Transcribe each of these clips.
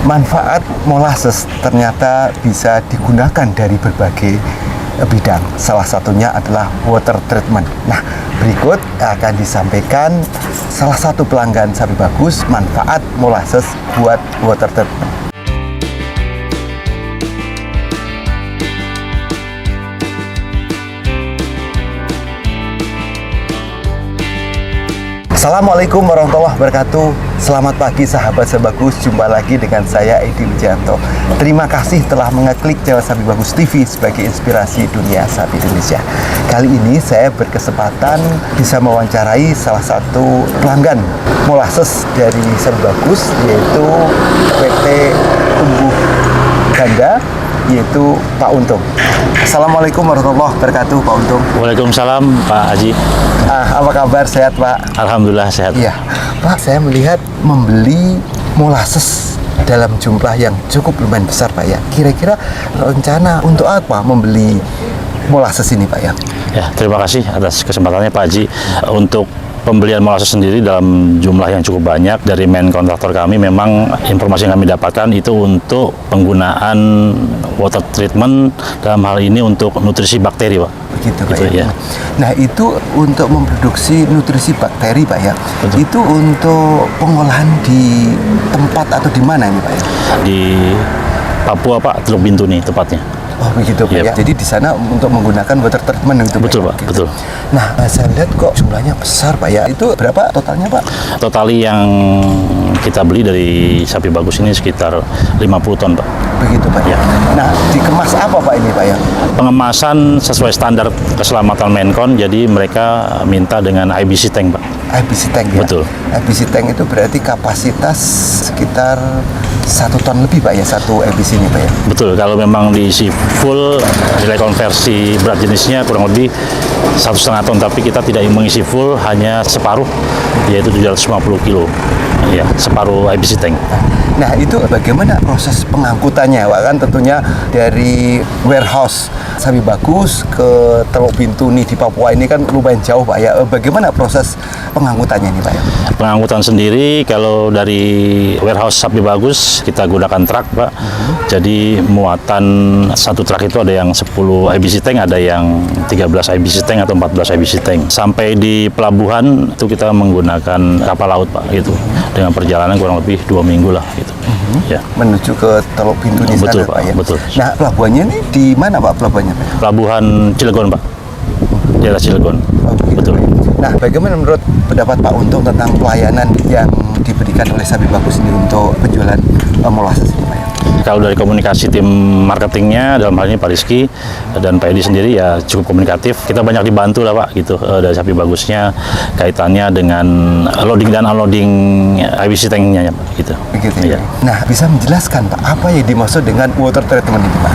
Manfaat molasses ternyata bisa digunakan dari berbagai bidang. Salah satunya adalah water treatment. Nah, berikut akan disampaikan salah satu pelanggan Sapi Bagus manfaat molasses buat water treatment. Assalamualaikum warahmatullahi wabarakatuh. Selamat pagi sahabat Sapi Bagus. Jumpa lagi dengan saya Edi Wijanto. Terima kasih telah mengeklik channel Sapi Bagus TV sebagai inspirasi dunia sapi Indonesia. Kali ini saya berkesempatan bisa mewawancarai salah satu pelanggan molasses dari Sapi Bagus, yaitu PT Tumbuh Ganda, yaitu Pak Untung. Assalamualaikum warahmatullahi wabarakatuh, Pak Untung. Waalaikumsalam, Pak Haji. Apa kabar? Sehat, Pak? Alhamdulillah sehat. Iya, Pak, saya melihat membeli molasses dalam jumlah yang cukup lumayan besar, Pak ya. Kira-kira rencana untuk apa membeli molasses ini, Pak ya? Ya, terima kasih atas kesempatannya, Pak Haji. Untuk pembelian molasses sendiri dalam jumlah yang cukup banyak dari main kontraktor kami, memang informasi yang kami dapatkan itu untuk penggunaan water treatment, dalam hal ini untuk nutrisi bakteri, Pak. Begitu, Pak Gitu, ya. ya. Nah, itu untuk memproduksi nutrisi bakteri, Pak ya. Betul. Itu untuk pengolahan di tempat atau di mana ini, Pak ya? Di Papua, Pak, Teluk Bintuni tepatnya. Oh, begitu, Pak ya. Yep. Jadi di sana untuk menggunakan water treatment itu, Betul, ya? Pak, Gitu. betul. Nah, saya lihat kok jumlahnya besar, Pak ya. Itu berapa totalnya, Pak? Totali yang kita beli dari Sapi Bagus ini sekitar 50 ton, Pak. Begitu, Pak ya. Nah, dikemas apa, Pak, ini, Pak ya? Pengemasan sesuai standar keselamatan Menkon, jadi mereka minta dengan IBC tank, Pak. IBC tank ya? Betul. IBC tank itu berarti kapasitas sekitar 1 ton lebih, Pak ya, satu IBC ini, Pak ya? Betul, kalau memang diisi full, nilai konversi berat jenisnya kurang lebih 1,5 ton, tapi kita tidak mengisi full, hanya separuh, yaitu 750 kilo. Ya, separuh IBC tank. Nah, itu bagaimana proses pengangkutannya, Pak? Kan tentunya dari warehouse Sapi Bagus ke Teluk Bintuni di Papua ini kan lumayan jauh, Pak ya. Bagaimana proses pengangkutannya ini, Pak ya? Pengangkutan sendiri, kalau dari warehouse Sapi Bagus, kita gunakan truk, Pak. Jadi muatan satu truk itu ada yang 10 IBC tank, ada yang 13 IBC tank atau 14 IBC tank. Sampai di pelabuhan itu kita menggunakan kapal laut, Pak, gitu. Dengan perjalanan kurang lebih 2 minggu lah, gitu. Ya. Menuju ke Teluk Bintuni Betul, sana, Pak, ya? betul. Nah, pelabuhannya ini di mana, Pak, pelabuhannya, Pak? Pelabuhan Cilegon, Pak. Daerah Cilegon. Oh, begitu. Betul. Nah, bagaimana menurut pendapat Pak Untung tentang pelayanan yang diberikan oleh Sapi Bagus ini untuk penjualan molasses ini, Pak ya? Kalau dari komunikasi tim marketingnya, dalam hal ini Pak Rizky dan Pak Edi sendiri, ya cukup komunikatif. Kita banyak dibantu lah, Pak, gitu, dari Sapi Bagusnya kaitannya dengan loading dan unloading IBC tanknya, ya, Pak, gitu. Begitu ya. Ya. Nah, bisa menjelaskan, Pak, apa yang dimaksud dengan water treatment ini, Pak?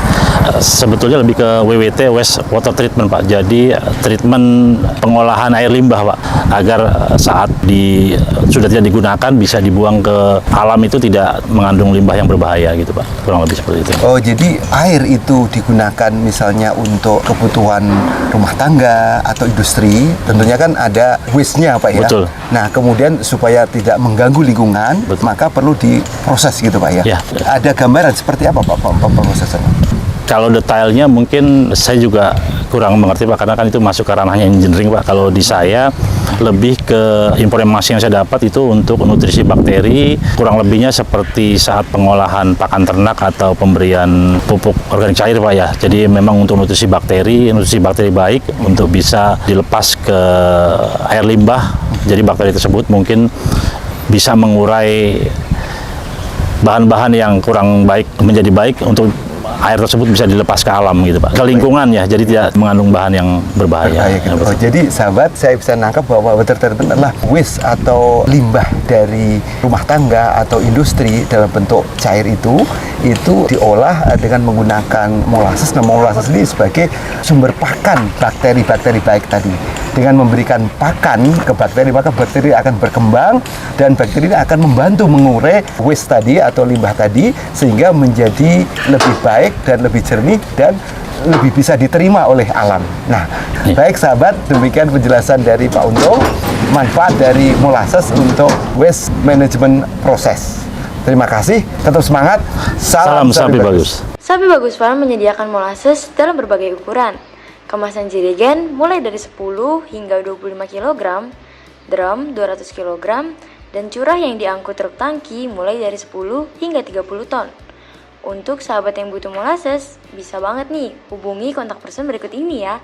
Sebetulnya lebih ke WWT, waste water treatment, Pak. Jadi treatment pengolahan air limbah, Pak, agar saat sudah tidak digunakan bisa dibuang ke alam, itu tidak mengandung limbah yang berbahaya, gitu, Pak. Kurang lebih seperti itu. Oh, jadi air itu digunakan misalnya untuk kebutuhan rumah tangga atau industri, tentunya kan ada waste-nya, Pak ya? Betul. Nah, kemudian supaya tidak mengganggu lingkungan, Betul. maka perlu diproses gitu, Pak ya? Ya. Ada gambaran seperti apa, Pak, pemrosesannya? Kalau detailnya mungkin saya juga kurang mengerti, Pak, karena kan itu masuk ke ranahnya engineering, Pak. Kalau di saya lebih ke informasi yang saya dapat itu untuk nutrisi bakteri, kurang lebihnya seperti saat pengolahan pakan ternak atau pemberian pupuk organik cair, Pak ya. Jadi memang untuk nutrisi bakteri baik untuk bisa dilepas ke air limbah. Jadi bakteri tersebut mungkin bisa mengurai bahan-bahan yang kurang baik menjadi baik, untuk air tersebut bisa dilepas ke alam, gitu, Pak, ke lingkungan, ya, jadi tidak mengandung bahan yang berbahaya. Gitu. Ya, Oh, jadi sahabat, saya bisa nangkap bahwa water treatment adalah waste atau limbah dari rumah tangga atau industri dalam bentuk cair itu diolah dengan menggunakan molasses. Nah, molasses ini sebagai sumber pakan bakteri-bakteri baik tadi. Dengan memberikan pakan ke bakteri, maka bakteri akan berkembang dan bakteri ini akan membantu mengurai waste tadi atau limbah tadi sehingga menjadi lebih baik dan lebih jernih dan lebih bisa diterima oleh alam. Nah, baik sahabat, demikian penjelasan dari Pak Untung, manfaat dari molasses untuk waste management proses. Terima kasih, tetap semangat. Salam sapi bagus. Sapi Bagus Farm menyediakan molasses dalam berbagai ukuran. Kemasan jerigen mulai dari 10 hingga 25 kg, drum 200 kg, dan curah yang diangkut truk tangki mulai dari 10 hingga 30 ton. Untuk sahabat yang butuh molasses, bisa banget nih hubungi kontak person berikut ini ya.